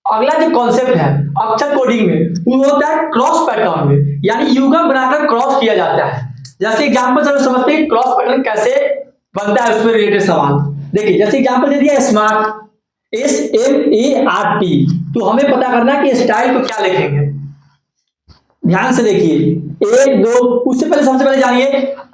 अगला जो कॉन्सेप्ट है अक्षर कोडिंग में वो होता है क्रॉस पैटर्न में, यानी युगम बनाकर क्रॉस किया जाता है। जैसे एग्जांपल से समझते हैं क्रॉस पैटर्न कैसे बनता है, उसमें रिलेटेड सवाल देखिए। जैसे एग्जांपल दे दिया स्मार्ट, SMART, तो हमें पता करना है कि स्टाइल को क्या लिखेंगे। ध्यान से देखिए, 1 2, उससे पहले सबसे पहले जानिए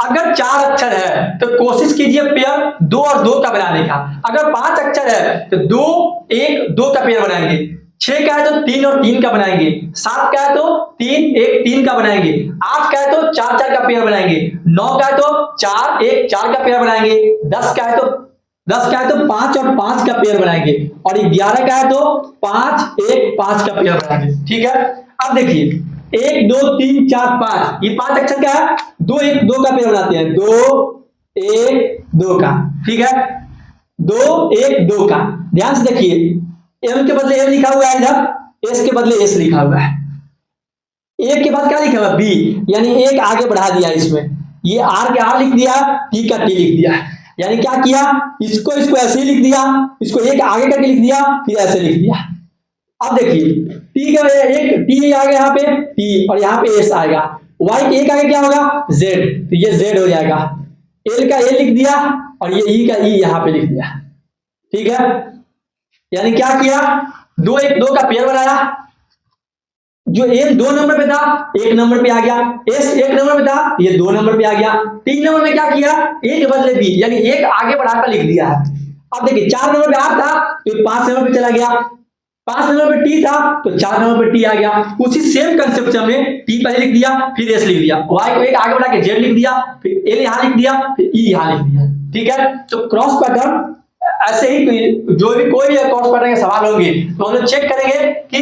अगर 4 अक्षर है तो कोशिश कीजिए पेयर 2 और 2 का बनाने का। अगर 5 अक्षर है तो 2 1 2 का पेयर बनाएंगे। 6 का है तो 3 और 3 का बनाएंगे। 7 का है तो 3 1 3 का बनाएंगे। 8 का है तो 4 4 का पेयर बनाएंगे। 9 का है तो 4 1 4 का पेयर बनाएंगे। 10 का है तो 5 और 5 का पेयर बनाएंगे। और 11 का है तो 5 1 5 का पेयर बनाएंगे। ठीक है, अब देखिए 1 2 3 4 5, ये 5 अक्षर क्या है, 2 1 2 का पेयर बनाते हैं। 2 1 2 का, ठीक है, 2 1 2 का। ध्यान से देखिए एम के बदले एम लिखा हुआ है, इधर एस के बदले एस लिखा हुआ है। एक के बाद क्या लिखा हुआ बी, यानी एक आगे बढ़ा दिया इसमें। ये आर के आर लिख दिया, टी का टी लिख दिया, यानी क्या किया, इसको ऐसे ही लिख दिया, इसको एक आगे करके लिख दिया, फिर ऐसे लिख दिया। अब देखिए टी के एक टी आ गया यहाँ पे टी, और यहाँ पे एस आएगा। वाई के एक आगे क्या होगा जेड, तो ये जेड हो जाएगा। एल का ए लिख दिया और ये ई का ई यहाँ पे लिख दिया। ठीक है, यानी क्या किया, 2 1 2 का पेयर बनाया। जो एम 2 नंबर पे था 1 नंबर पे आ गया, एस 1 नंबर पे था ये 2 नंबर पे आ गया। 3 नंबर में क्या किया, ए के बदले बी, यानी एक आगे बढ़ाकर लिख दिया है। अब देखिए 4 नंबर पे आर था तो 5 नंबर पे चला गया। 5 नंबर पे टी था तो 4 नंबर पे टी आ गया। उसी सेम कंसेप्ट से हमने टी पहले लिख दिया, फिर एस लिख दिया, वाई को एक आगे बढ़ा के जेड लिख दिया, फिर एल यहां लिख दिया, फिर ई यहां लिख दिया। ठीक है, तो क्रॉस पैटर्न ऐसे ही जो भी कोई भी क्रॉस पैटर्न के सवाल होंगे तो हम लोग चेक करेंगे कि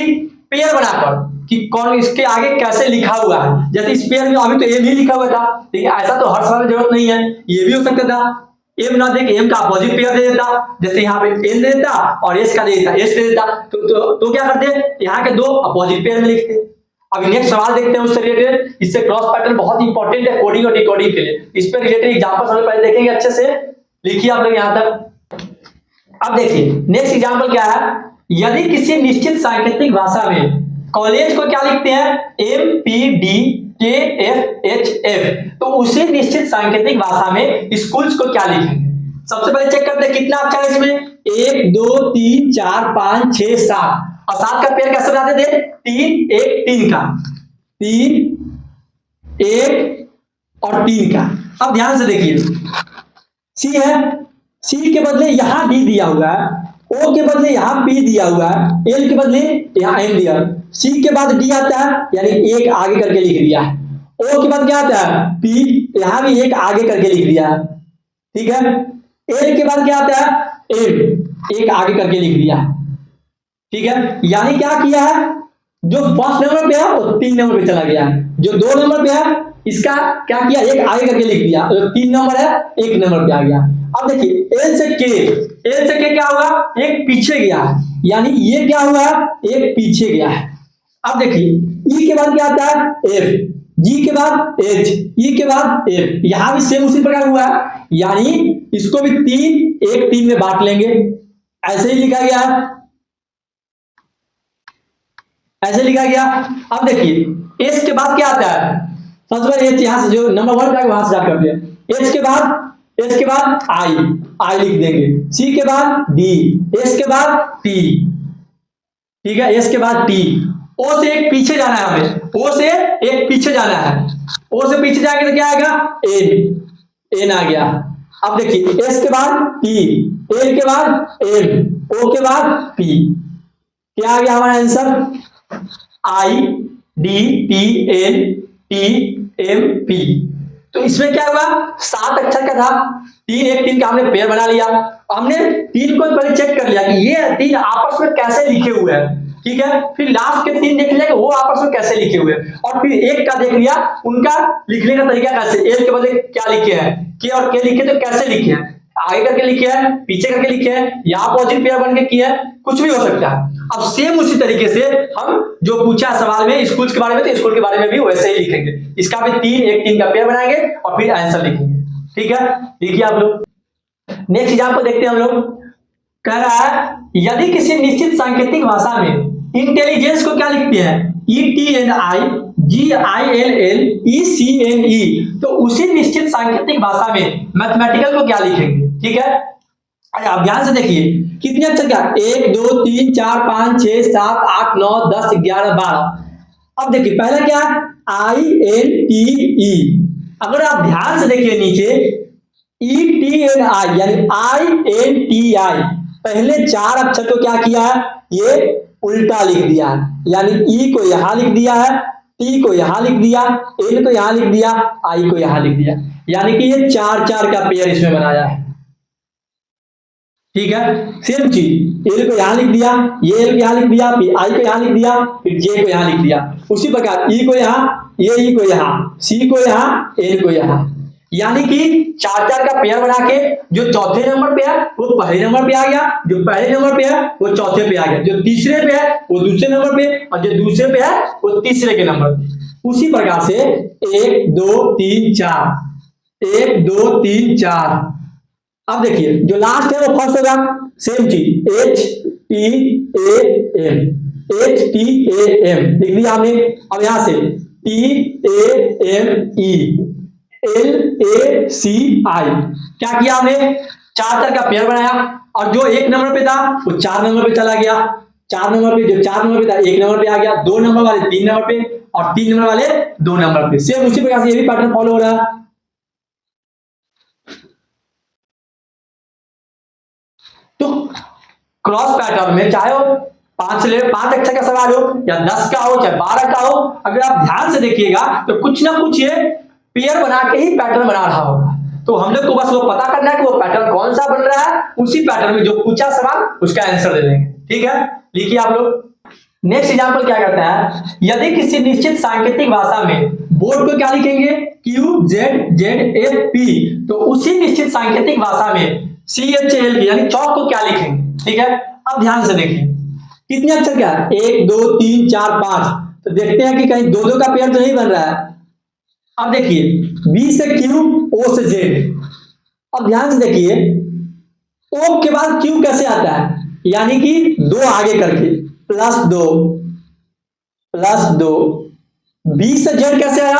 पेयर बनाकर कि कौन इसके आगे कैसे लिखा हुआ है। जैसे इस पेयर में अभी तो एम ही लिखा हुआ था, लेकिन ऐसा तो हर सवाल में जरूरत नहीं है, ये भी हो सकता था एम ना दे के एम का अपोजिट पेयर दे देता, जैसे यहाँ पे एन दे देता और एस का दे देता, एस दे देता, तो क्या करते, यहाँ के 2 अपोजिट पेयर में लिखते। अब नेक्स्ट सवाल देखते हैं उससे रिलेटेड। इससे क्रॉस पैटर्न बहुत इंपॉर्टेंट है कोडिंग और डिकोडिंग के लिए। इस पर रिलेटेड एग्जांपल हम पहले देखेंगे अच्छे से। लिखिए आप लोग यहाँ तक। अब देखिए नेक्स्ट एग्जांपल क्या है, यदि किसी निश्चित सांकेतिक भाषा में कॉलेज को क्या लिखते हैं MPDKFHF, तो उसी निश्चित सांकेतिक भाषा में स्कूल्स को क्या लिखेंगे। सबसे पहले चेक करते हैं कितना अक्षर है इसमें, 1 2 3 4 5 6 7, और 7 का पेयर कैसे बनाते थे, 3 1 3 का, 3 1 और 3 का। अब ध्यान से देखिए सी है, सी के बदले यहां डी दिया हुआ है, ओ के बदले यहां पी दिया हुआ है, एल के बदले यहां एम दिया। सी के बाद डी आता है, यानी एक आगे करके लिख दिया है। ओ के बाद क्या आता है पी, यहां भी एक आगे करके लिख दिया है। ठीक है, एल के बाद क्या आता है एम, एक आगे करके लिख दिया। ठीक है, यानी क्या किया है, जो फर्स्ट नंबर पे है वो 3 नंबर पे चला गया, जो 2 नंबर पे है इसका क्या किया, एक आगे करके लिख दिया, तो 3 नंबर है 1 नंबर पे आ गया। अब देखिए एल से के क्या हुआ, एक पीछे गया है, यानी ये क्या हुआ, एक पीछे गया है। अब देखिए ई के बाद क्या आता है एफ, जी के बाद एच, ई के बाद एफ, यहां भी सेम उसी प्रकार हुआ है, यानी इसको भी 3 1 3 में बांट लेंगे। ऐसे ही लिखा गया है, ऐसे लिखा गया। अब देखिए एस के बाद क्या आता है, सबसे पहले एच यहां से जो नंबर 1 का वहां से जाकर दिया, एस के बाद आई लिख देंगे, सी के बाद डी, एस के बाद टी। ठीक है, एस के बाद टी, ओ से एक पीछे जाना है हमें, ओ से एक पीछे जाना है, ओ से पीछे जाएंगे तो क्या आएगा एन आ गया। अब देखिए एस के बाद टी, एल के बाद एम, ओ के बाद पी, क्या आ गया हमारा answer, I D T N T M P. तो इसमें क्या हुआ, 7 अक्षर का था, 3 1 3 का हमने पेयर बना लिया। हमने 3 को पहले चेक कर लिया कि ये 3 आपस में कैसे लिखे हुए हैं। ठीक है, फिर लास्ट के 3 देख लिया कि वो आपस में कैसे लिखे हुए हैं, और फिर एक का देख लिया उनका लिखने का तरीका कैसे, एल के बदले क्या लिखे हैं, के और के लिखे तो कैसे लिखे हैं, आगे करके लिखे हैं, पीछे करके लिखे हैं, या अपोजिट पेयर बन के किया है, कुछ भी हो सकता है। अब सेम उसी तरीके से हम जो पूछा सवाल में स्कूल के बारे में, तो स्कूल के बारे में भी वैसे ही लिखेंगे। इसका भी 3 1 3 का पेयर बनाएंगे और फिर आंसर लिखेंगे। ठीक है, लिखिए आप लोग। नेक्स्ट एग्जांपल देखते हैं हम लोग। कह रहा है यदि किसी निश्चित सांकेतिक भाषा में इंटेलिजेंस को क्या लिखते हैं? ETNIGILLECNE। तो उसी निश्चित सांकेतिक भाषा में मैथमेटिकल को क्या लिखेंगे? ठीक है, आप ध्यान से देखिए कितने अक्षर क्या, 1 2 3 4 5 6 7 8 9 10 11 12। अब देखिए पहला क्या है? INTE। अगर आप ध्यान से देखिए नीचे ETNI यानी INTI, पहले 4 अक्षर को क्या किया है? ये उल्टा लिख दिया है, यानी ई को यहां लिख दिया है, टी को यहां लिख दिया, एन को यहां लिख दिया, आई को यहां लिख दिया, यानी कि ये 4-4 का पेयर इसमें बनाया है। ठीक है, सेम चीज एल को यहां लिख दिया, ये एल को यहां लिख दिया, फिर आई को यहां लिख दिया, फिर जे को यहां लिख दिया। उसी प्रकार ई को यहां, ये ई को यहां, सी को यहां, एल को यहां, यानी कि 4-4 का पेयर बना के जो चौथे नंबर पे है वो पहले नंबर पे आ गया, जो पहले नंबर पे है वो चौथे पे आ गया, जो तीसरे पे है वो दूसरे नंबर पे, और जो दूसरे पे है वो तीसरे के नंबर पे। उसी प्रकार से 1 2 3 4, 1 2 3 4। अब देखिए जो लास्ट है वो फर्स्ट होगा, सेम चीज HTAM, HTAM लिख दिया हमने। अब यहां से TAME, LACI, क्या किया हमने? 4-4 का पेयर बनाया, और जो 1 नंबर पे था वो 4 नंबर पे चला गया, 4 नंबर पे, जो 4 नंबर पे था 1 नंबर पे आ गया, 2 नंबर वाले 3 नंबर पे, और 3 नंबर वाले 2 नंबर पे। सेम उसी प्रकार से ये भी पैटर्न फॉलो हो रहा है। तो क्रॉस पैटर्न में चाहे वो 5 अक्षर का सवाल हो या 10 का हो चाहे 12 का हो, अगर आप ध्यान से देखिएगा तो कुछ ना कुछ ये पेयर बना के ही पैटर्न बना रहा होगा। तो हम लोग को बस वो पता करना है कि वो पैटर्न कौन सा बन रहा है, उसी पैटर्न में जो पूछा सवाल उसका आंसर दे देंगे। ठीक है, लिखिए आप लोग। नेक्स्ट एग्जांपल क्या करता है? यदि किसी निश्चित सांकेतिक भाषा में बोर्ड को क्या लिखेंगे? QZZFP। तो उसी निश्चित सांकेतिक भाषा में CHAL यानी चौक को क्या लिखेंगे? ठीक है, अब ध्यान से देखिए कितने अक्षर क्या है? 1 2 3 4 5। तो देखते हैं कि कहीं 2-2 का पेयर तो नहीं बन रहा है। अब देखिए B से Q, O से Z। अब ध्यान से देखिए O के बाद Q कैसे आता है? यानी कि 2 आगे करके +2 +2। B से Z कैसे आया?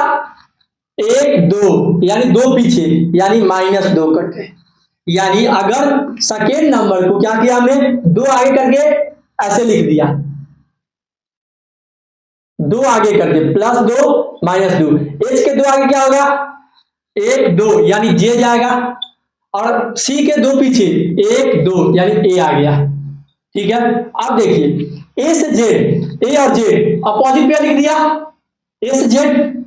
1 2 यानी 2 पीछे, यानी -2 करके। यानी अगर सेकेंड नंबर को क्या किया हमने? 2 आगे करके ऐसे लिख दिया, 2 आगे करके +2 -2। H के 2 आगे क्या होगा? 1 2 यानी J जाएगा, और C के 2 पीछे 1 2 यानी A आ गया। ठीक है, अब देखिए A से Z, A और Z अपोजिट पेयर लिख दिया। A से Z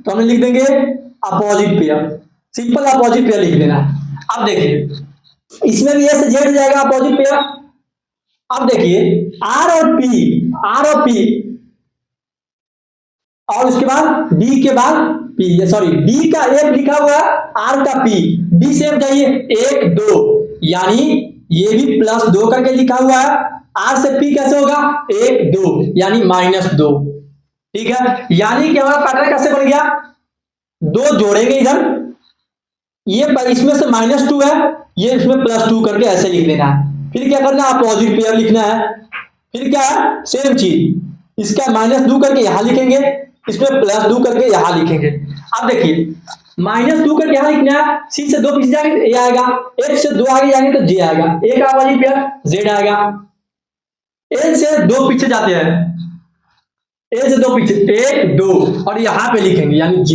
तो हम लिख देंगे opposite pair, simple opposite pair लिख देना। अब देखिए इसमें भी A से Z जाएगा अपोजिट पेयर। अब देखिए R और P, और उसके बाद D के बाद P, सॉरी D का F लिखा हुआ है, R का P, D से F जाइए 1 2, यानी ये भी +2 करके लिखा हुआ है। R से P कैसे होगा? 1 2 यानी -2। ठीक है, यानी कि हमारा पैटर्न कैसे बन गया? 2 जोड़ेंगे इधर, ये इसमें से -2 है, ये इसमें +2 करके ऐसे लिख देना है। फिर क्या करना है? अपोजिट पेयर लिखना है। फिर क्या है? सेम चीज, इसका -2 करके यहां लिखेंगे, इसमें +2 करके यहां लिखेंगे। अब देखिए -2 करके यहां लिखना है, C से 2 पीछे जाएंगे तो A आएगा, H से 2 आगे जाएंगे तो J आएगा, A का अपोजिट पेयर Z आएगा। L से 2 पीछे जाते हैं, A से 2 पीछे 1 2 और यहां पे लिखेंगे यानी J।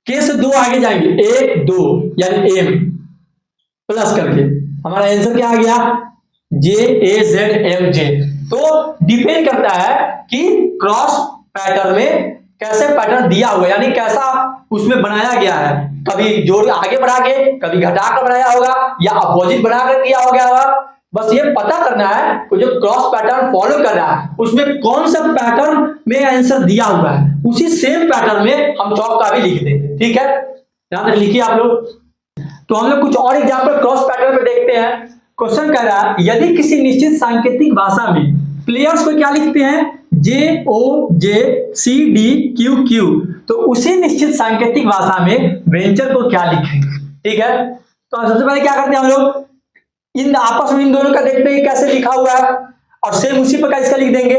K से 2 आगे जाएंगे 1 2 यानी M प्लस करके। हमारा आंसर क्या आ गया? JAZMJ। तो डिपेंड करता है कि क्रॉस पैटर्न में कैसे पैटर्न दिया हुआ है, यानी कैसा उसमें बनाया गया है। कभी जोड़ आगे बढ़ा के, कभी घटा कर बनाया होगा, या अपोजिट बनाकर किया हो गया होगा। बस ये पता करना है कि जो क्रॉस पैटर्न फॉलो कर रहा है उसमें कौन सा पैटर्न में आंसर दिया हुआ है, उसी सेम पैटर्न में हम चौक का भी लिख देंगे। ठीक है, ध्यान से लिखिए आप लोग। तो हम लोग कुछ और एग्जांपल क्रॉस पैटर्न में देखते हैं। क्वेश्चन कह रहा है यदि किसी निश्चित सांकेतिक भाषा में प्लेयर्स को क्या लिखते हैं? JOJCDQQ। तो उसी निश्चित सांकेतिक भाषा में वेंचर को क्या लिखेंगे? ठीक है, तो सबसे पहले क्या करते हैं हम लोग, इन आपस में इन दोनों का देखते हैं कैसे लिखा हुआ है, और सेम उसी प्रकार इसका लिख देंगे।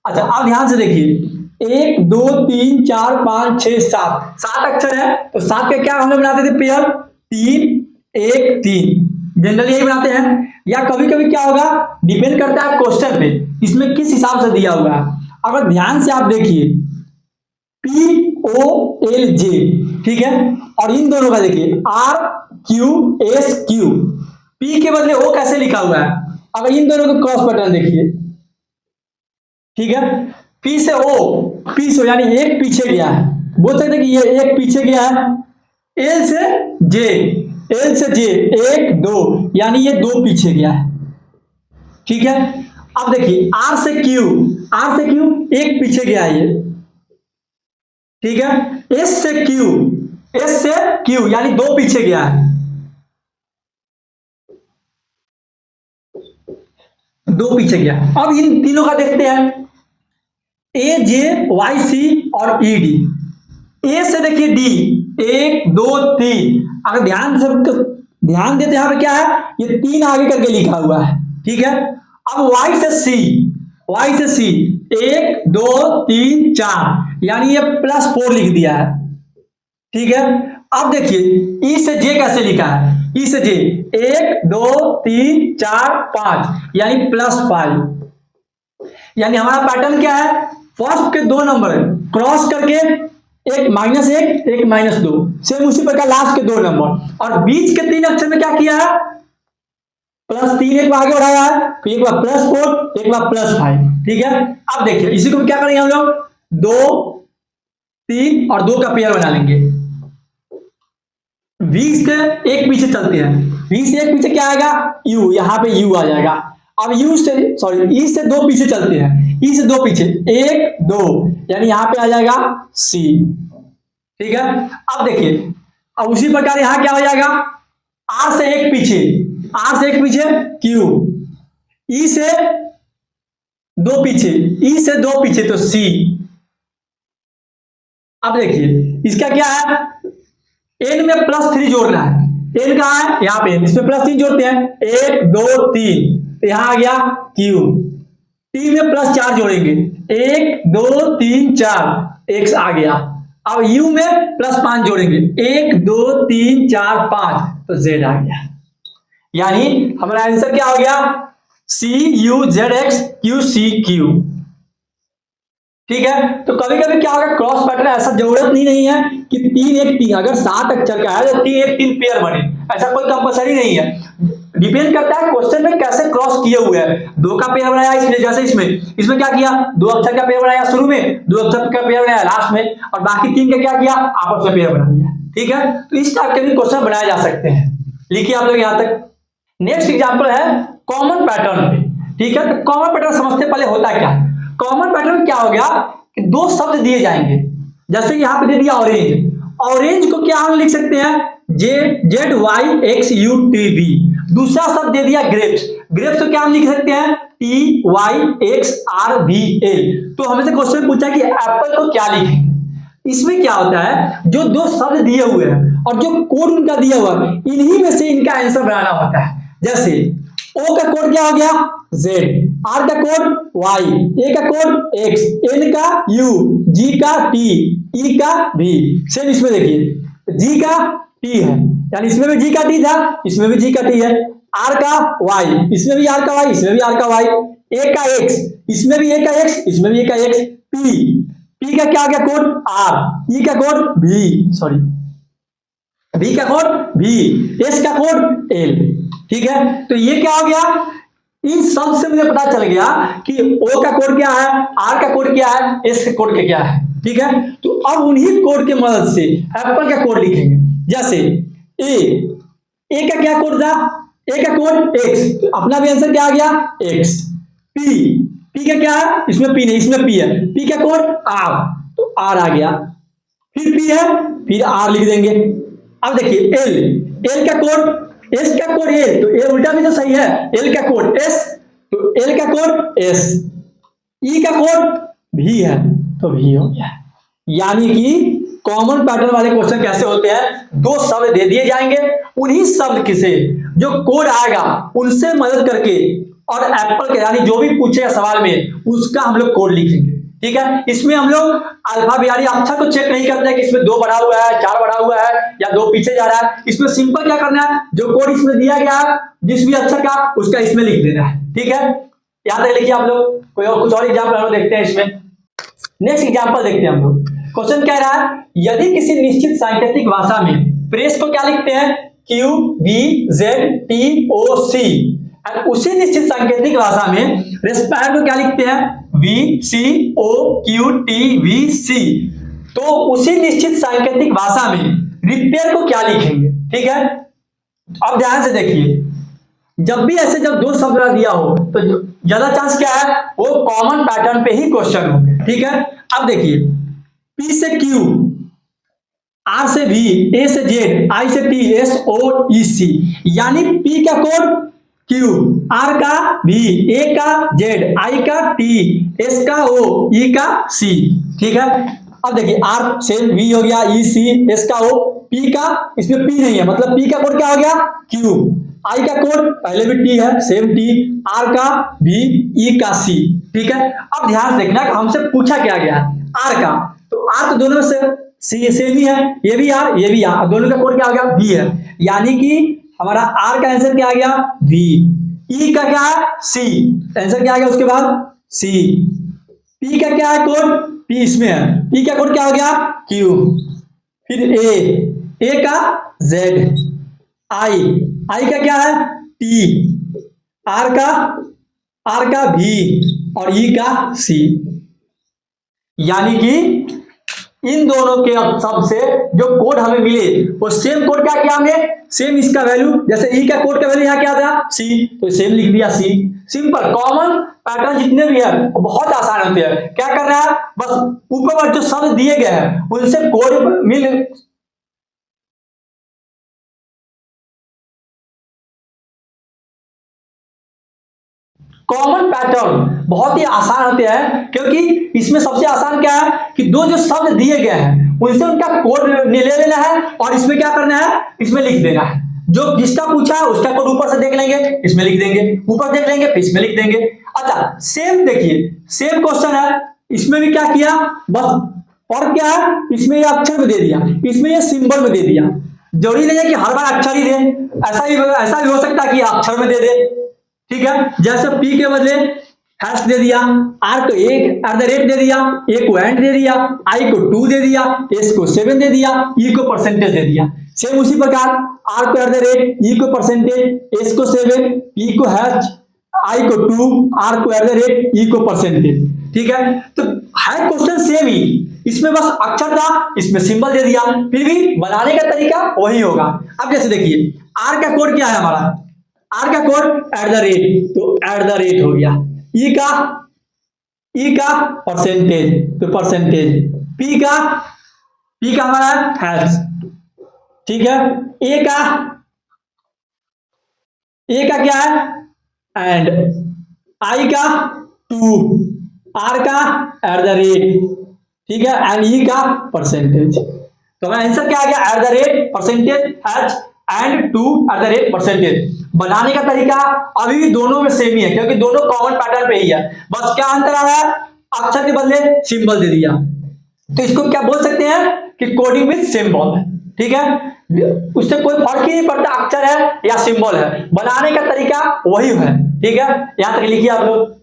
अच्छा अब ध्यान से देखिए 1 2 3 4 5 6 7 7 अक्षर है तो 7 का क्या हम लोग बनाते थे पेयर 3 1 3 जनरली यही बनाते हैं। या कभी कभी क्या होगा डिपेंड करता है क्वेश्चन पे इसमें किस हिसाब से दिया हुआ है। अगर ध्यान से आप देखिए POLJ ठीक है और इन दोनों का देखिए RQSQ P के बदले O कैसे लिखा हुआ है। अगर इन दोनों का क्रॉस पैटर्न देखिए ठीक है P से O यानी एक पीछे गया है बोल सकते कि ये एक पीछे गया है। L से J 1 2 यानी ये 2 पीछे गया है ठीक है। अब देखिए R से Q एक पीछे गया है ये ठीक है। S से Q यानी 2 पीछे गया है 2 पीछे गया। अब इन तीनों का देखते हैं AJYC और ED। A से देखिए D 1 2 3 अगर ध्यान देते यहाँ पे क्या है ये 3 आगे करके लिखा हुआ है ठीक है। अब Y से C 1 2 3 4 यानी ये +4 लिख दिया है ठीक है। अब देखिए E से J कैसे लिखा है E से J 1 2 3 4 5 यानी +5 यानी हमारा पैटर्न क्या है फर्स्ट के 2 नंबर क्रॉस करके एक -1 एक -2 सेम उसी प्रकार लास्ट के 2 नंबर और बीच के 3 अक्षर में क्या किया है +3 एक बार आगे बढ़ाया है फिर एक बार +4 एक बार +5 ठीक है। अब देखिए इसी को क्या करेंगे हम लोग 2 3 और 2 का पेयर बना लेंगे। 20 से एक पीछे चलते हैं 20 से एक पीछे क्या आएगा U यहाँ पे U आ जाएगा। अब E से 2 पीछे चलते हैं E से 2 पीछे 1 2 यानी यहाँ पे आ जाएगा C ठीक है। अब देखिए अब उसी प्रकार यहाँ क्या हो जाएगा R से एक पीछे Q E से 2 पीछे तो C। अब देखिए इसका क्या है N में +3 जोड़ना है N कहाँ है यहाँ पे इसमें +3 जोड़ते हैं 1 2 3 तो यहाँ आ गया Q। T में +4 जोड़ेंगे 1 2 3 4 X आ गया। अब U में +5 जोड़ेंगे 1 2 3 4 5 तो Z आ गया। यानी हमारा आंसर क्या हो गया CUZXQCQ ठीक है। तो कभी कभी क्या होगा क्रॉस पैटर्न ऐसा जरूरत नहीं है कि 3 1 3 अगर 7 अक्षर का है तो 3 1 3 पेयर बने ऐसा कोई कंपलसरी नहीं है। डिपेंड करता है क्वेश्चन में कैसे क्रॉस किए हुए हैं 2 का पेयर बनाया इसमें जैसे इसमें क्या किया 2 अक्षर का पेयर बनाया शुरू में 2 अक्षर का पेयर बनाया लास्ट में और बाकी 3 का क्या किया आपस में पेयर बना दिया ठीक है। तो इस टाइप के भी क्वेश्चन बनाए जा सकते हैं। लिखिए आप लोग यहाँ तक। नेक्स्ट एग्जाम्पल है कॉमन पैटर्न पे ठीक है। तो कॉमन पैटर्न समझते पहले होता क्या है। कॉमन पैटर्न क्या हो गया कि 2 शब्द दिए जाएंगे जैसे यहाँ पे दे दिया ऑरेंज को क्या हम लिख सकते हैं ZYXUTV। दूसरा शब्द दे दिया ग्रेप्स को क्या हम लिख सकते हैं TYXRVL। तो हमें से क्वेश्चन पूछा कि एप्पल को क्या लिखें। इसमें क्या होता है जो 2 शब्द दिए हुए हैं और जो कोड उनका दिया हुआ है इन्हीं में से इनका आंसर बनाना होता है। जैसे O का कोड क्या हो गया Z, R का कोड Y, A का कोड X, N का U, G का T, E का V। सेम इसमें देखिए G का T है यानी इसमें भी G का T था इसमें भी G का T है। R का Y इसमें भी R का Y इसमें भी R का Y। A का X इसमें भी A का X इसमें भी A का X। P का क्या आ गया कोड R, E का कोड V का कोड V, S का कोड L ठीक है। तो ये क्या हो गया इन सब से मुझे पता चल गया कि O का कोड क्या है R का कोड क्या है S का कोड क्या है ठीक है। तो अब उन्हीं कोड के मदद से एप्पल का कोड लिखेंगे। जैसे A का क्या कोड था A का कोड X तो अपना भी आंसर क्या आ गया X। P का क्या है इसमें P नहीं इसमें P है P का कोड R तो R आ गया फिर P है फिर R लिख देंगे। अब देखिए L का कोड S का कोड L तो A उल्टा भी तो सही है L का कोड S तो L का कोड S। E का कोड V है तो V हो गया। यानी कि कॉमन पैटर्न वाले क्वेश्चन कैसे होते हैं 2 शब्द दे दिए जाएंगे उन्हीं शब्द से जो कोड आएगा उनसे मदद करके और एप्पल के यानी जो भी पूछेगा सवाल में उसका हम लोग कोड लिखेंगे। ठीक है, इसमें हम लोग अल्फाबेट यानी अक्षर को चेक नहीं करते हैं कि इसमें 2 बढ़ा हुआ है, 4 बढ़ा हुआ है या 2 पीछे जा रहा है। इसमें सिंपल क्या करना है, जो कोड इसमें दिया गया है जिस भी अक्षर का उसका इसमें लिख देना है। ठीक है, यहां तक लिखिए आप लोग। कोई और कुछ और एग्जाम्पल हम लोग देखते हैं इसमें। नेक्स्ट एग्जाम्पल देखते हैं हम लोग। क्वेश्चन कह रहा है यदि किसी निश्चित सांकेतिक भाषा में प्रेस को क्या लिखते हैं, QVZTOC, उसी निश्चित सांकेतिक भाषा में रेस्पायर को क्या लिखते हैं, VCOQTVC। तो उसी निश्चित सांकेतिक भाषा में रिपेयर को क्या लिखेंगे। ठीक है, अब ध्यान से देखिए, जब भी ऐसे जब 2 शब्द दिया हो तो ज्यादा चांस क्या है, वो कॉमन पैटर्न पे ही क्वेश्चन होंगे। ठीक है, अब देखिए P से Q, R से V, A से Z, I से T, SOEC, यानी P का कोड Q, R का V, A का Z, I का T, S का O, E का C। ठीक है, अब देखिए R सेम V हो गया, E C, S का O, P का इसमें P नहीं है, मतलब P का कोड क्या हो गया, Q, I का कोड पहले भी T है, सेम T, R का V, E का C। ठीक है, अब ध्यान देखना कि हमसे पूछा क्या गया R का, तो R तो दोनों में से सेम ही है, ये भी R ये भी R, दोनों का कोड क्या हो गया V है, यानी कि हमारा R का आंसर क्या आ गया V, E का क्या है C, आंसर क्या आ गया उसके बाद C, P का क्या है कोड, P इसमें है, P का कोड क्या हो गया Q, फिर A का Z, I का क्या है T, R का V और E का C। यानी कि इन दोनों के सबसे जो कोड हमें मिले वो सेम कोड क्या किया हमने, सेम इसका वैल्यू, जैसे ई का कोड का वैल्यू यहाँ क्या था सी, तो सेम लिख दिया सी। सिंपल कॉमन पैटर्न जितने भी है वो बहुत आसान होते हैं। क्या करना है, बस ऊपर जो शब्द दिए गए हैं उनसे कोड मिल कॉमन पैटर्न बहुत ही आसान होते हैं, क्योंकि इसमें सबसे आसान क्या है कि 2 जो शब्द दिए गए हैं उनसे उनका कोड ले लेना है और इसमें क्या करना है, इसमें लिख देना है। जो जिसका पूछा है उसका कोड ऊपर से देख लेंगे, इसमें लिख देंगे, ऊपर देख लेंगे फिर इसमें लिख देंगे। अच्छा सेम देखिए, सेम क्वेश्चन है, इसमें भी क्या किया, बस और क्या है, इसमें ये अक्षर में दे दिया, इसमें ये सिंबल में दे दिया। जरूरी नहीं है कि हर बार अक्षर ही दे, ऐसा भी हो सकता है कि अक्षर में दे दे। ठीक है, जैसे P के बदले हैश दे दिया, R को 1 दे दिया, A को एंड दे दिया, I को 2 दे दिया, S को 7 दे दिया, E को परसेंटेज दे दिया। सेम उसी प्रकार R को @, E को परसेंटेज, S को 7, P को हैश, I को 2, R को @, E को परसेंटेज। ठीक है, तो है क्वेश्चन सेम ही, इसमें बस अक्षर था, इसमें सिंबल दे दिया, फिर भी बनाने का तरीका वही होगा। अब जैसे देखिए R का कोड क्या है हमारा, R का कोड @ तो @ हो गया, E का परसेंटेज तो परसेंटेज, P का हमारा हैश। ठीक है, A का क्या है एंड, I का 2, R का @, ठीक है, एंड E का परसेंटेज। तो हमारा आंसर क्या आ गया, @ परसेंटेज हैश एंड 2 @ परसेंटेज। बनाने का तरीका अभी भी दोनों में सेम ही है, क्योंकि दोनों कॉमन पैटर्न पे ही है, बस क्या अंतर आ रहा है, अक्षर के बदले सिंबल दे दिया। तो इसको क्या बोल सकते हैं कि कोडिंग विद सिंबल। ठीक है, उससे कोई फर्क ही नहीं पड़ता अक्षर है या सिंबल है, बनाने का तरीका वही है। ठीक है, यहां तक लिखिए आप लोग।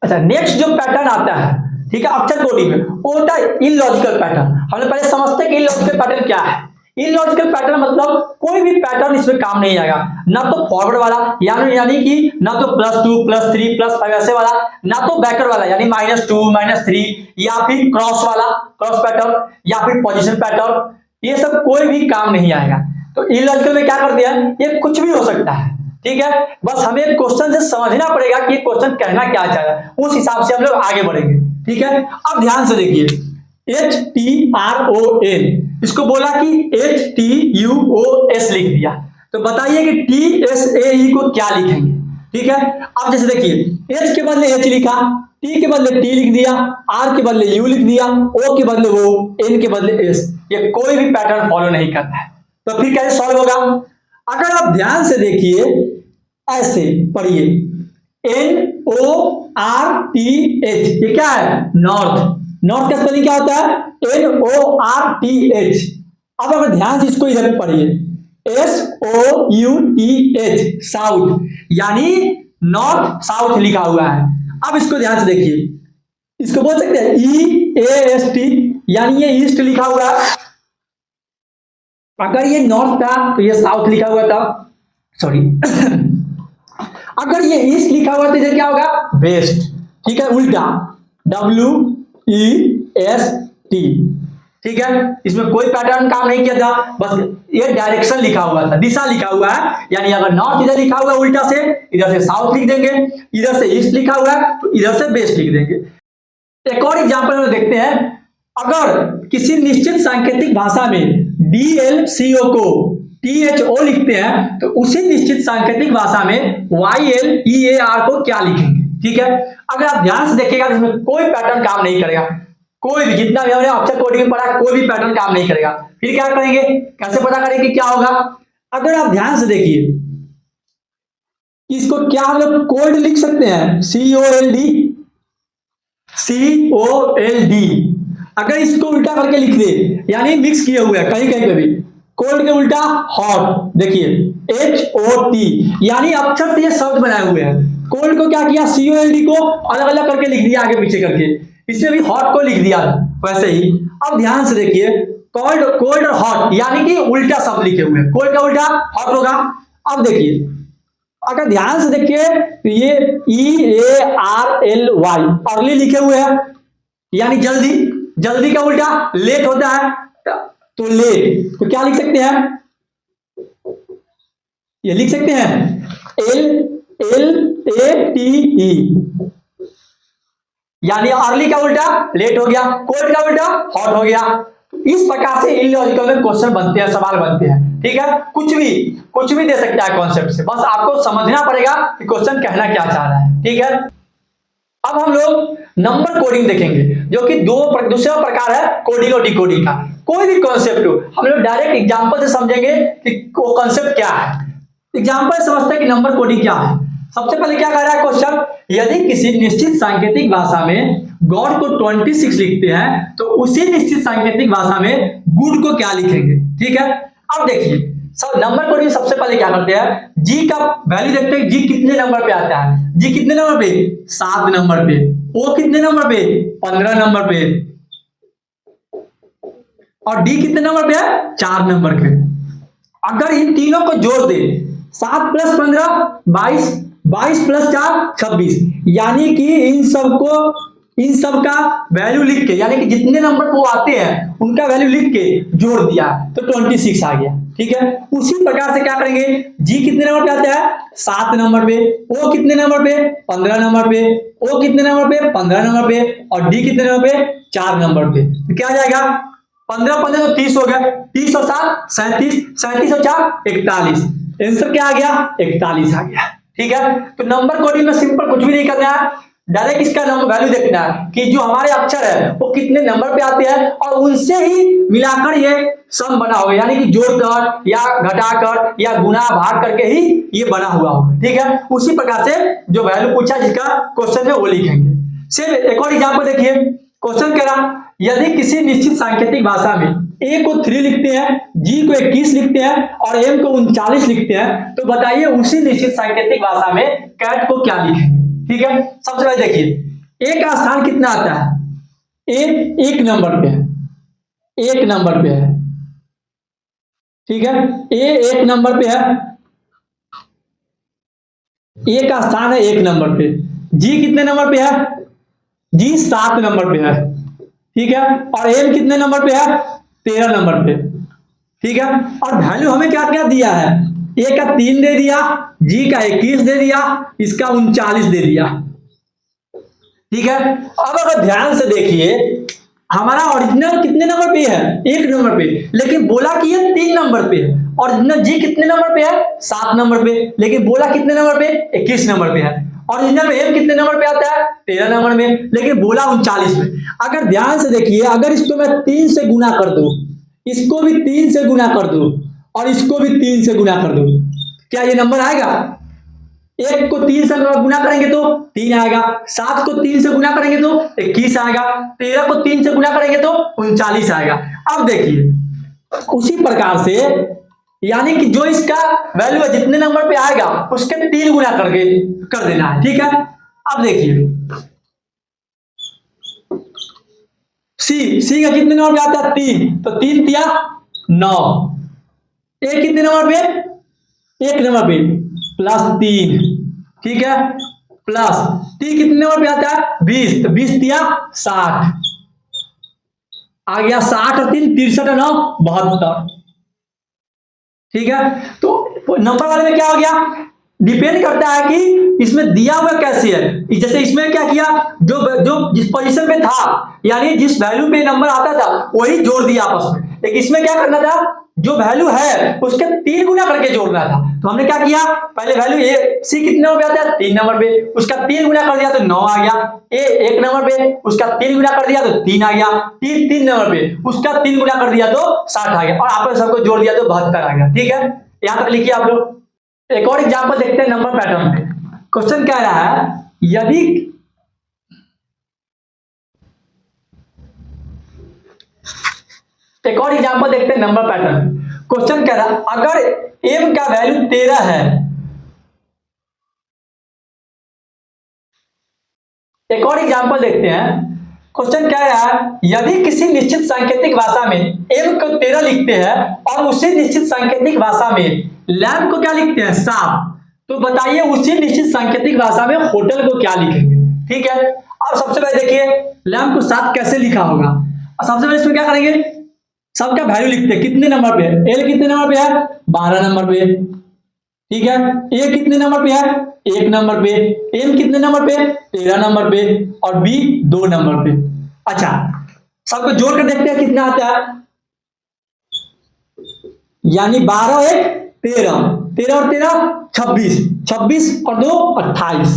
अच्छा नेक्स्ट जो पैटर्न आता है, ठीक है, अक्षर कोडिंग में, वो होता है इलॉजिकल पैटर्न। हमने पहले समझते हैं कि इलॉजिकल पैटर्न क्या है। इलॉजिकल पैटर्न मतलब कोई भी पैटर्न इसमें काम नहीं आएगा, ना तो फॉरवर्ड वाला यानी कि ना तो +2 +3 +5 ऐसे वाला, ना तो बैकवर्ड वाला यानी -2 -3, या फिर क्रॉस वाला क्रॉस पैटर्न, या फिर पोजीशन पैटर्न, ये सब कोई भी काम नहीं आएगा। तो इलॉजिकल में क्या करते हैं, ये कुछ भी हो सकता है। ठीक है, बस हमें क्वेश्चन से समझना पड़ेगा कि क्वेश्चन कहना क्या चाह रहा है, उस हिसाब से हम लोग आगे बढ़ेंगे। ठीक है, अब ध्यान से देखिए HTRON, इसको बोला कि HTUOS लिख दिया, तो बताइए कि TSAE को क्या लिखेंगे। ठीक है, अब जैसे देखिए H के बदले H लिखा, T के बदले T लिख दिया, R के बदले U लिख दिया, O के बदले O, N के बदले S, ये कोई भी पैटर्न फॉलो नहीं करता है। तो फिर कैसे सॉल्व होगा, अगर आप ध्यान से देखिए ऐसे पढ़िए, NORTH, ये क्या है? नॉर्थ। नॉर्थ का स्पेलिंग क्या होता है? NORTH। अब अगर ध्यान से इसको इधर पढ़िए, SOUTH, साउथ, यानी नॉर्थ साउथ लिखा हुआ है। अब इसको ध्यान से देखिए, इसको बोल सकते हैं EAST, यानी ये ईस्ट लिखा हुआ है। अगर ये नॉर्थ था तो ये साउथ लिखा हुआ था, सॉरी अगर ये ईस्ट लिखा हुआ तो इधर क्या होगा? वेस्ट। ठीक है, उल्टा, WEST। ठीक है, इसमें कोई पैटर्न काम नहीं किया था, बस ये डायरेक्शन लिखा हुआ था, दिशा लिखा हुआ है। यानी अगर नॉर्थ इधर लिखा हुआ है उल्टा से, इधर से साउथ लिख देंगे, इधर से ईस्ट लिखा हुआ है तो इधर से वेस्ट लिख देंगे। एक और एग्जांपल में देखते हैं, अगर किसी निश्चित सांकेतिक भाषा में DLCO को THO लिखते हैं तो उसी निश्चित सांकेतिक भाषा में YLEAR को क्या लिखेंगे? ठीक है, अगर आप ध्यान से देखिएगा तो इसमें कोई पैटर्न काम नहीं करेगा, कोई भी, जितना भी हमने अक्षर कोडिंग पढ़ा कोई भी पैटर्न काम नहीं करेगा। फिर क्या करेंगे, कैसे पता करेंगे क्या होगा? अगर आप ध्यान से देखिए, इसको क्या हम लोग कोल्ड लिख सकते हैं, COLD। अगर इसको उल्टा करके लिख दे, यानी मिक्स किए हुए हैं कहीं कहीं पे भी, कोल्ड के उल्टा हॉट, देखिए HOT, यानी अक्षर से ये शब्द बनाए हुए हैं। कोल्ड को क्या किया, COLD को अलग अलग करके लिख दिया आगे पीछे करके, इसमें भी हॉट को लिख दिया वैसे ही। अब ध्यान से देखिए, कोल्ड, कोल्ड और हॉट, यानी कि उल्टा शब्द लिखे हुए हैं, कोल्ड का उल्टा हॉट होगा। अब देखिए, अगर ध्यान से देखिए तो ये EARLY, अर्ली लिखे हुए हैं, यानी जल्दी, जल्दी का उल्टा लेट होता है, तो लेट, तो क्या लिख सकते हैं? ये लिख सकते हैं LATE, यानी अर्ली का उल्टा लेट हो गया, कोल्ड का उल्टा हॉट हो गया। इस प्रकार से इलॉजिकल में क्वेश्चन बनते हैं, सवाल बनते हैं। ठीक है, कुछ भी दे सकता है कॉन्सेप्ट से, बस आपको समझना पड़ेगा कि क्वेश्चन कहना क्या चाह रहा है। ठीक है, अब हम लोग नंबर कोडिंग देखेंगे, जो कि दूसरा प्रकार है कोडिंग और डिकोडिंग का। कोई भी कॉन्सेप्ट हो, हम लोग डायरेक्ट एग्जांपल से समझेंगे कि वो कॉन्सेप्ट क्या है। एग्जांपल समझते हैं कि नंबर कोडिंग क्या है। सबसे पहले क्या कह रहा है क्वेश्चन, यदि किसी निश्चित सांकेतिक भाषा में गॉड को 26 लिखते हैं तो उसी निश्चित सांकेतिक भाषा में गुड को क्या लिखेंगे? ठीक है, अब देखिए, सब नंबर कोडिंग सबसे पहले क्या करते हैं, जी का वैल्यू देखते हैं, जी कितने नंबर पे आता है। जी कितने नंबर पे? 7 नंबर पे। ओ कितने नंबर पे? 15 नंबर पे। और डी कितने नंबर पे है? 4 नंबर पे। अगर इन तीनों को जोड़ दे, 7 + 15 22, 22 + 4 26, यानी कि इन सब का वैल्यू लिख के, यानी कि जितने नंबर वो आते हैं उनका वैल्यू लिख के जोड़ दिया तो 26 आ गया। ठीक है, उसी प्रकार से क्या करेंगे, जी कितने नंबर पे आता है? 7 नंबर पे। ओ कितने नंबर पे? 15 नंबर पे। ओ कितने नंबर पे? 15 नंबर पे। और डी कितने नंबर पे? 4 नंबर पे। तो क्या आ जाएगा, 15 15 तो 30 हो गया, 30 और 7 37, 37 और 4 41। आंसर क्या आ गया? 41 आ गया। ठीक है, तो नंबर कोडिंग में सिंपल कुछ भी नहीं करना है, डायरेक्ट इसका नंबर वैल्यू देखना है कि जो हमारे अक्षर है वो कितने नंबर पे आते हैं, और उनसे ही मिलाकर ये सम बना होगा, यानी कि जोड़कर या घटाकर या गुना भाग करके ही ये बना हुआ होगा। ठीक है, उसी प्रकार से जो वैल्यू पूछा जिसका क्वेश्चन है वो लिखेंगे। सिर्फ एक और एग्जांपल देखिए, क्वेश्चन कह रहा, यदि किसी निश्चित सांकेतिक भाषा में ए को 3 लिखते हैं, जी को 21 लिखते हैं और एम को 39 लिखते हैं, तो बताइए उसी निश्चित सांकेतिक भाषा में कैट को क्या लिखेंगे? ठीक है, सबसे पहले देखिए, ए का स्थान कितना आता है? ए 1 नंबर पे है, 1 नंबर पे है। ठीक है, ए 1 नंबर पे है, ए का स्थान है 1 नंबर पे। जी कितने नंबर पे है? जी 7 नंबर पे है। ठीक है, और एम कितने नंबर पे है? 13 नंबर पे। ठीक है, और वैल्यू हमें क्या क्या दिया है, ए का 3 दे दिया, जी का 21 दे दिया, इसका 39 दे दिया। ठीक है, अब अगर ध्यान से देखिए, हमारा ओरिजिनल कितने नंबर पे है? 1 नंबर पे, लेकिन बोला कि ये 3 नंबर पे है। ओरिजिनल जी कितने नंबर पे है? 7 नंबर पे, लेकिन बोला कितने नंबर पे? 21 नंबर पे है। ओरिजिनल में एम कितने नंबर पे आता है? 13 नंबर में, लेकिन बोला 39 में। अगर ध्यान से देखिए, अगर इसको मैं 3 से गुना कर दूं, इसको भी 3 से गुना कर दूं और इसको भी 3 से गुना कर दूं, क्या ये नंबर आएगा? 1 को 3 से गुना करेंगे तो 3 आएगा, 7 को 3 से गुना करेंगे तो 21 आएगा, 13 को 3 से गुना करेंगे तो 39 आएगा। अब देखिए उसी प्रकार से यानी कि जो इसका वैल्यू है जितने नंबर पे आएगा उसके 3 गुना करके कर देना है, ठीक है। अब देखिए सी का कितने नंबर पे आता है 3, तो 3 तिया 9, ए कितने नंबर पे 1 नंबर पे प्लस 3, ठीक है, प्लस टी कितने नंबर पे आता है 20, तो 20 तिया 60 आ गया, 60 और 3 63 और 9 72, ठीक है। तो नंबर वाले में क्या हो गया, डिपेंड करता है कि इसमें दिया हुआ कैसे है। जैसे इसमें क्या किया, जो जिस पोजीशन पे था यानी जिस वैल्यू पे नंबर आता था वही जोड़ दिया आपस में, लेकिन इसमें क्या करना था, जो वैल्यू है उसके 3 गुना करके जोड़ना था। तो हमने क्या किया, पहले वैल्यू ए सी कितने नंबर पे आता है 3 नंबर पे, उसका 3 गुना कर दिया तो 9 आ गया, ए 1 नंबर पे उसका 3 गुना कर दिया तो 3 आ गया, टी 3 नंबर पे उसका 3 गुना कर दिया तो 60 आ गया, और आपने सबको जोड़ दिया तो 72 आ गया, ठीक है। यहां तक लिखिए आप लोग। एक और एग्जांपल देखते हैं नंबर पैटर्न पे। क्वेश्चन कह रहा है यदि एक और एग्जांपल देखते हैं नंबर पैटर्न। क्वेश्चन कह रहा है अगर m का वैल्यू 13 है, एक और एग्जांपल देखते हैं। क्वेश्चन कह रहा है यदि किसी निश्चित सांकेतिक भाषा में m को 13 लिखते हैं और उसी निश्चित सांकेतिक भाषा में लैम्प को क्या लिखते हैं 7, तो बताइए उसी निश्चित सांकेतिक भाषा में होटल को क्या लिखेंगे, ठीक है। अब सबसे पहले देखिए लैम्प को 7 कैसे लिखा होगा। और सबसे पहले इसमें क्या करेंगे, सबका वैल्यू लिखते हैं, कितने नंबर पे है, एल कितने नंबर पे है 12 नंबर पे, ठीक है, ए कितने नंबर पे है 1 नंबर पे, एम कितने नंबर पे 13 नंबर पे, और बी 2 नंबर पे। अच्छा सबको जोड़ कर देखते हैं कितना आता है, यानी 12 और 1 13, 13 और 13 26, 26 और 2 28,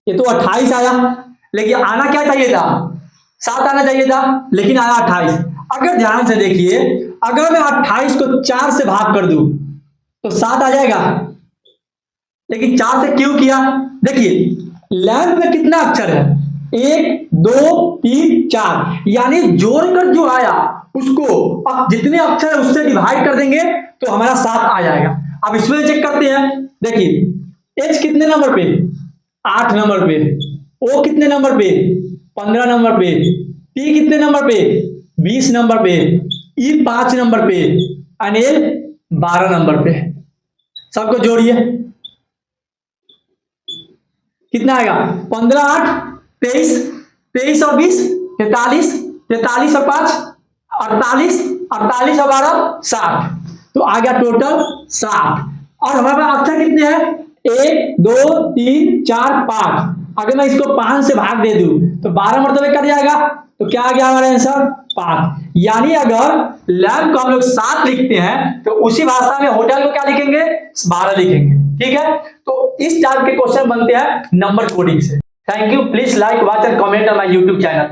ये तो 28 आया, लेकिन आना क्या चाहिए था 7 आना चाहिए था, लेकिन आया 28। अगर ध्यान से देखिए अगर मैं 28 को 4 से भाग कर दूं तो 7 आ जाएगा, लेकिन 4 से क्यों किया, देखिए लैम्प में कितना अक्षर है 1 2 3 4, यानी जोड़कर जो आया उसको अब जितने अक्षर है उससे डिवाइड कर देंगे तो हमारा 7 आ जाएगा। अब इसमें चेक करते हैं, देखिए एच कितने नंबर पे 8 नंबर पे, ओ कितने नंबर पे 15 नंबर पे, टी कितने नंबर पे 20 नंबर पे, ई 5 नंबर पे, अनिल 12 नंबर पे। सबको जोड़िए कितना आएगा 15 8 23, 23 और 20 43, 43 और 5 48, 48 और 12 60, तो आ गया टोटल 60। और हमारे पास अक्षर कितने हैं 1 2 3 4 5, अगर मैं इसको 5 से भाग दे दूं तो 12 मरतबे कट जाएगा, तो क्या आ गया हमारा आंसर 5। यानी अगर लैम्प को हम लोग 7 लिखते हैं तो उसी भाषा में होटल को क्या लिखेंगे 12 लिखेंगे, ठीक है। तो इस टाइप के क्वेश्चन बनते हैं नंबर कोडिंग से। Thank you, please like watch and comment on my YouTube channel.